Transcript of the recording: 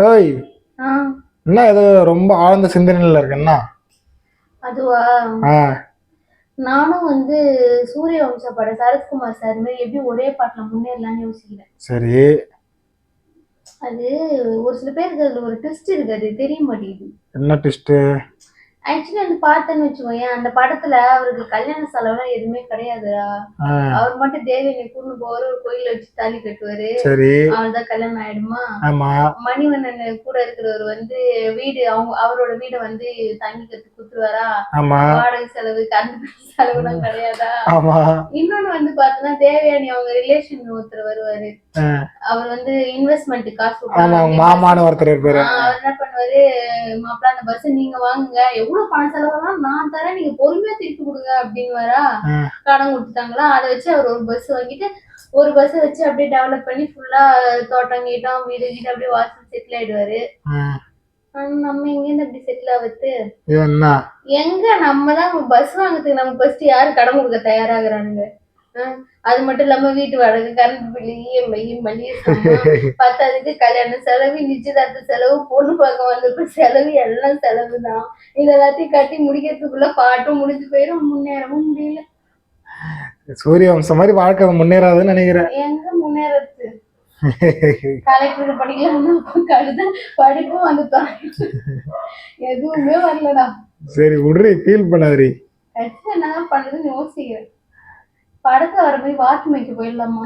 ஏய், ஆ என்ன ஏதோ ரொம்ப ஆழ்ந்த சிந்தனையில இருக்குன்னா? அதுவா? ஆ, நானும் சூரிய வம்ச படம் சரத்குமார் சார் மாதிரி எப்படி ஒரே பாட்டுல முன்னேறலாம்னு யோசிக்கிறேன். சரி. அது ஒரு சில பேருக்கு அதுல ஒரு ட்விஸ்ட் இருக்கு, அது தெரிய மாட்டேங்குது. என்ன ட்விஸ்ட்? ஆக்சுவலி பார்த்தேன்னு வச்சுக்கோயேன், அந்த படத்துல அவருக்கு கல்யாண செலவுலாம் எதுவுமே கிடையாதுடா. ஆ, அவர் மட்டும் தேவயானியை கூட்டின்னு போவாரு, ஒரு கோயில்ல வச்சு தாலி கட்டுவாரு, சரி. அவள்தான் கல்யாணம் ஆயிடுமா. ஆமா. மணிவண்ணன் கூட இருக்கிறவர் வீடு அவரோட வீடை தங்கிக்கிறதுக்கு கொடுத்துருவாரா. ஆமா. வாடகை செலவு கரண்ட் செலவுலாம் கிடையாதா. ஆமா. இன்னொன்னு பார்த்தோன்னா தேவயானி அவங்க ரிலேஷன் ஒருத்தர் வருவாரு. அவர் இன்வெஸ்ட்மெண்ட் காசு ஆமா, மாமான்னு ஒருத்தர் இருப்பாரு. அவர் என்ன பண்ணுவாரு, மாப்பிள்ள அந்த பஸ் நீங்க வாங்குங்க, எவ்வளவு பணம் செலவெல்லாம் நான் தரேன், நீங்க பொறுமையா திருப்பி கொடுங்க அப்படின்னு வரா. கடன் கொடுத்துட்டாங்களா, அதை வச்சு அவர் ஒரு பஸ் வாங்கிட்டு ஒரு பஸ் வச்சு அப்படியே டெவலப் பண்ணி ஃபுல்லா தோட்டம் கீட்டம் வீடு கீட்டு அப்படியே வாசல் செட்டில் ஆயிடுவாரு. நம்ம எங்க அப்படி செட்டில் ஆகுது? எங்க நம்ம தான் பஸ் வாங்குறதுக்கு நம்ம ஃபர்ஸ்ட் யாரு கடன் கொடுக்க தயாராகிறானுங்க. அது மட்டும் இல்லாம வீட்டு வாடகை, கரண்ட் பில்லு, இஎம்ஐ, மளிகை சாமான், பத்தாததுக்கு கல்யாண செலவு, நிச்சயதார்த்த செலவு, பொண்ணு பார்க்க வந்தப்ப செலவு, எல்லாம் செலவு தான். இது எல்லாத்தையும் கட்டி முடிக்கிறதுக்குள்ள பாட்டும் முடிஞ்சு போயிடும், முன்னேறவும் முடியல. சூரிய வம்சம் மாதிரி வாழ்க்கை முன்னேறாதுன்னு நினைக்கிறேன். எங்க முன்னேறது? கலெக்டர் படிக்கலாம் கழுத படிப்பும் எதுவுமே வரலடா. சரி விடுறி, ஃபீல் பண்ணாதீ. என்ன பண்றதுன்னு யோசிக்கிறேன். படத்துல வர போய் வாட்ச் மேய்க்க போயிடலாமா?